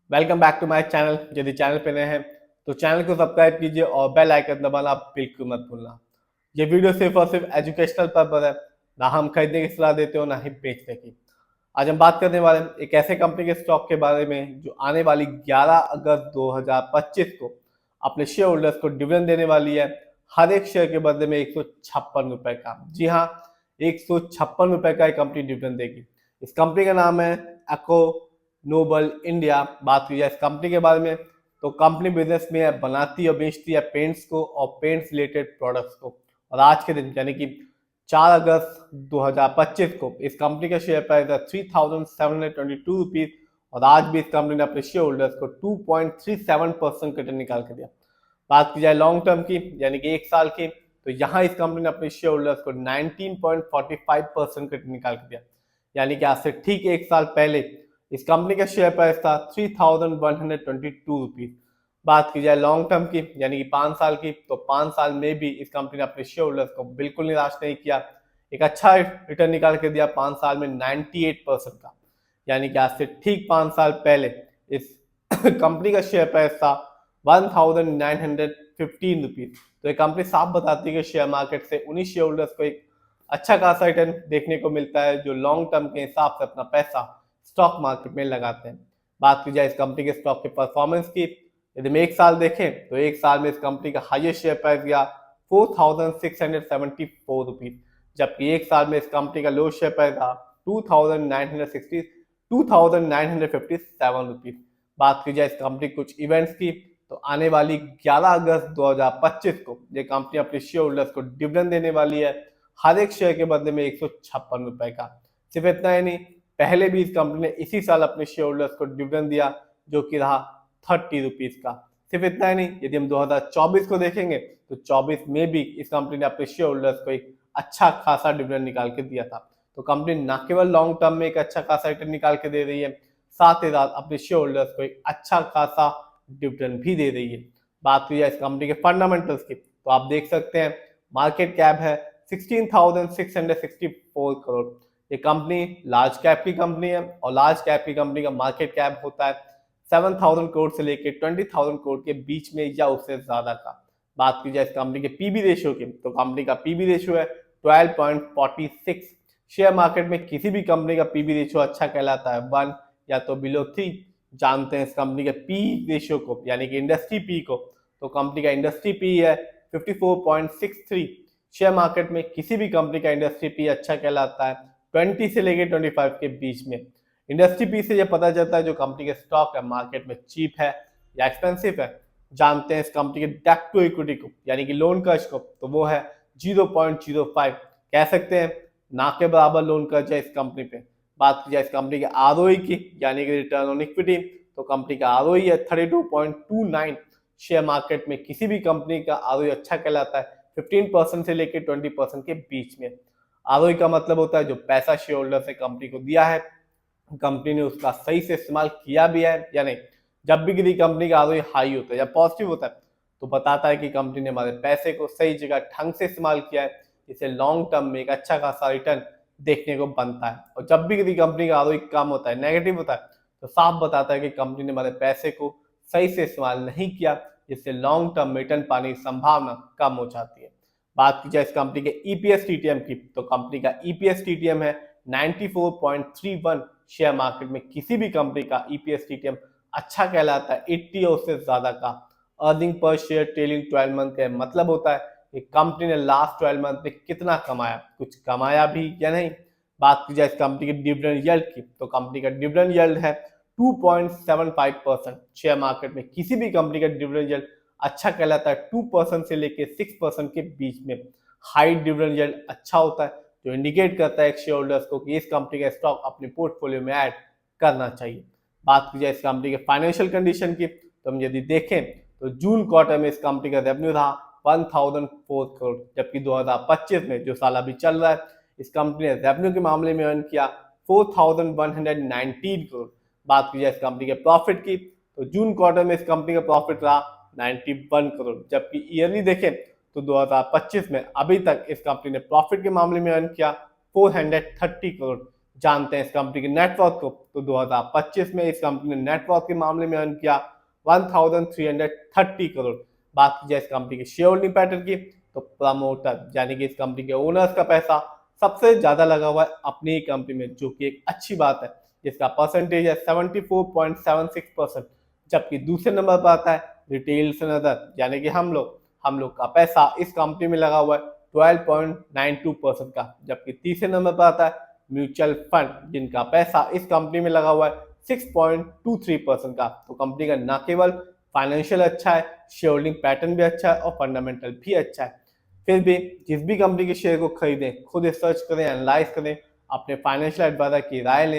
Welcome back to my channel. यदि channel पे नए हैं तो चैनल को सब्सक्राइब कीजिए और बेल आइकन दबाना बिल्कुल मत भूलना। ये वीडियो सिर्फ और सिर्फ एजुकेशनल पर्पज है, ना हम खरीदने की सलाह देते हो ना ही बेचने की। आज हम बात करने वाले हैं एक ऐसे कंपनी के स्टॉक के बारे में जो आने वाली 11 अगस्त 2025 को अपने शेयर होल्डर्स को डिविडेंड देने वाली है, हर एक शेयर के बदले में 156 रुपए का। जी हाँ, 156 रुपए का एक कंपनी डिविडेंड देगी। इस कंपनी का नाम है अको नोबल इंडिया। बात की जाए इस कंपनी के बारे में तो कंपनी बिजनेस में है, बनाती और बेचती है पेंट्स को और पेंट्स रिलेटेड प्रोडक्ट्स को। और आज के दिन यानी कि 4 अगस्त 2025 को इस कंपनी का शेयर प्राइस है 3722 रुपीज। और आज भी इस कंपनी ने अपने शेयर होल्डर्स को 2.37% रिटर्न निकाल के दिया। बात की जाए लॉन्ग टर्म की यानी कि एक साल की, तो यहाँ इस कंपनी ने अपने शेयर होल्डर्स को 19.45% रिटर्न निकाल के दिया। यानी कि आज से ठीक एक साल पहले इस कंपनी का शेयर प्राइस था 3122 रुपीज। बात की जाए लॉन्ग टर्म की यानी कि 5 साल की, तो 5 साल में भी इस कंपनी ने अपने शेयर होल्डर्स को बिल्कुल निराश नहीं किया, एक अच्छा रिटर्न निकाल के दिया 5 साल में 98% का। यानी कि आज से ठीक 5 साल पहले इस कंपनी का शेयर प्राइस था 1915 रुपीज। तो ये कंपनी साफ बताती है कि शेयर मार्केट से उन्हीं शेयर होल्डर्स को एक अच्छा खासा रिटर्न देखने को मिलता है जो लॉन्ग टर्म के हिसाब से अपना पैसा स्टॉक मार्केट में लगाते हैं। बात की जाए इस कंपनी के स्टॉक के परफॉर्मेंस की, यदि हम एक साल देखें तो एक साल में इस कंपनी का हाईएस्ट शेयर प्राइस गया 4674 रुपीज, जबकि एक साल में इस कंपनी का लो शेयर प्राइस था 2957 रुपीज। बात की जाए इस कंपनी कुछ इवेंट्स की, तो आने वाली 11 अगस्त 2025 को ये कंपनी अपने शेयर होल्डर्स को डिविडेंड देने वाली है, हर एक शेयर के बदले में 156 रुपए का। सिर्फ इतना ही नहीं, पहले भी इस कंपनी ने इसी साल अपने शेयर होल्डर्स को डिविडेंड दिया जो कि रहा 30 रुपीज का। सिर्फ इतना ही नहीं, यदि हम 2024 को देखेंगे तो 24 में भी इस कंपनी ने अपने शेयर होल्डर्स को एक अच्छा खासा डिविडेंड निकाल के दिया था। तो कंपनी न केवल लॉन्ग टर्म में एक अच्छा खासा रिटर्न निकाल के दे रही है, साथ ही साथ अपने शेयर होल्डर्स को एक अच्छा खासा डिविडेंड भी दे रही है। बात की जाए इस कंपनी के फंडामेंटल्स की, तो आप देख सकते हैं मार्केट कैप है 16,664 करोड़। ये कंपनी लार्ज कैप की कंपनी है और लार्ज कैप की कंपनी का मार्केट कैप होता है 7,000 करोड़ से लेकर 20,000 करोड़ के बीच में या उससे ज्यादा का। बात की जाए इस कंपनी के पीबी रेशियो की, तो कंपनी का पीबी रेशियो है 12.46। शेयर मार्केट में किसी भी कंपनी का पीबी रेशियो अच्छा कहलाता है 1 या तो बिलो 3। जानते हैं इस कंपनी के पी रेशियो को यानी कि इंडस्ट्री पी को, तो कंपनी का इंडस्ट्री पी है 54.63। शेयर मार्केट में किसी भी कंपनी का इंडस्ट्री पी अच्छा कहलाता है 20 से लेकर 25 के बीच में। इंडस्ट्री पी से यह पता चलता है जो कंपनी के स्टॉक है मार्केट में चीप है या एक्सपेंसिव है। जानते हैं इस कंपनी के डेट टू इक्विटी को यानी कि लोन कर्ज को, तो वो है 0.05। कह सकते हैं ना के बराबर लोन कर्ज है इस कंपनी पे। बात की जाए इस कंपनी के आरओई की यानी कि रिटर्न ऑन इक्विटी, तो कंपनी का आरओई है 32.29। शेयर मार्केट में किसी भी कंपनी का आरओई अच्छा कहलाता है 15% से लेकर 20% के बीच में। आरओई का मतलब होता है जो पैसा शेयर होल्डर से कंपनी को दिया है, कंपनी ने उसका सही से इस्तेमाल किया भी है या नहीं। जब भी किसी कंपनी का आरओई हाई होता है या पॉजिटिव होता है तो बताता है कि कंपनी ने हमारे पैसे को सही जगह ढंग से इस्तेमाल किया है, इसे लॉन्ग टर्म में एक अच्छा खासा रिटर्न देखने को बनता है। और जब भी किसी कंपनी का आरओई कम होता है, नेगेटिव होता है, तो साफ बताता है कि कंपनी ने हमारे पैसे को सही से इस्तेमाल नहीं किया, जिससे लॉन्ग टर्म में रिटर्न पाने की संभावना कम हो जाती है। बात की जाए इस कंपनी के ईपीएस टीटीएम की, तो कंपनी का ईपीएस टीटीएम है 94.31। शेयर मार्केट में किसी भी कंपनी का ईपीएस टीटीएम अच्छा कहलाता है 80 और उससे ज्यादा का। Earning per share trailing 12 month का मतलब होता है कि कंपनी ने लास्ट 12 मंथ में कितना कमाया, कुछ कमाया भी या नहीं। बात की जाए इस कंपनी के डिविडेंड यील्ड की, तो कंपनी का डिविडेंड यील्ड है 2.75%। शेयर मार्केट में किसी भी कंपनी का डिविडेंड यील्ड अच्छा कहलाता है 2% से लेकर 6% के बीच में। हाई डिविडेंड यील्ड अच्छा होता है जो इंडिकेट करता है शेयर होल्डर्स को कि इस कंपनी का स्टॉक अपने पोर्टफोलियो में ऐड करना चाहिए। बात की जाए इस कंपनी के फाइनेंशियल कंडीशन की, तो हम यदि देखें तो जून क्वार्टर में इस कंपनी का रेवेन्यू रहा 1004 करोड़, जबकि 2025 में जो साल अभी चल रहा है इस कंपनी ने रेवेन्यू के मामले में अर्न किया 4119 करोड़। बात की जाए इस कंपनी के प्रॉफिट की, तो जून क्वार्टर में इस कंपनी का प्रॉफिट रहा 91 करोड़, जबकि ईयरली देखें तो 2025 में अभी तक इस कंपनी ने प्रॉफिट के मामले में अर्न किया 430 करोड़, जानते हैं इस कंपनी के नेटवर्क को, तो 2025 में इस कंपनी ने नेटवर्क के मामले में अर्न किया 1330 करोड़। बात की जाए इस कंपनी के शेयर होल्डिंग पैटर्न की, तो प्रमोटर यानी कि इस कंपनी के ओनर्स का पैसा सबसे ज्यादा लगा हुआ है अपनी ही कंपनी में, जो कि एक अच्छी बात है, जिसका परसेंटेज है 74.76%। जबकि दूसरे नंबर पर आता है रिटेल एंड अदर यानी कि हम लोग का पैसा इस कंपनी में लगा हुआ है 12.92% का। जबकि तीसरे नंबर पर आता है म्यूचुअल फंड, जिनका पैसा इस कंपनी में लगा हुआ है 6.23% का। तो कंपनी का न केवल फाइनेंशियल अच्छा है, शेयर होल्डिंग पैटर्न भी अच्छा है और फंडामेंटल भी अच्छा है। फिर भी जिस भी कंपनी के शेयर को खरीदें खुद रिसर्च करें, एनालाइज करें, अपने फाइनेंशियल एडवाइजर की राय लें।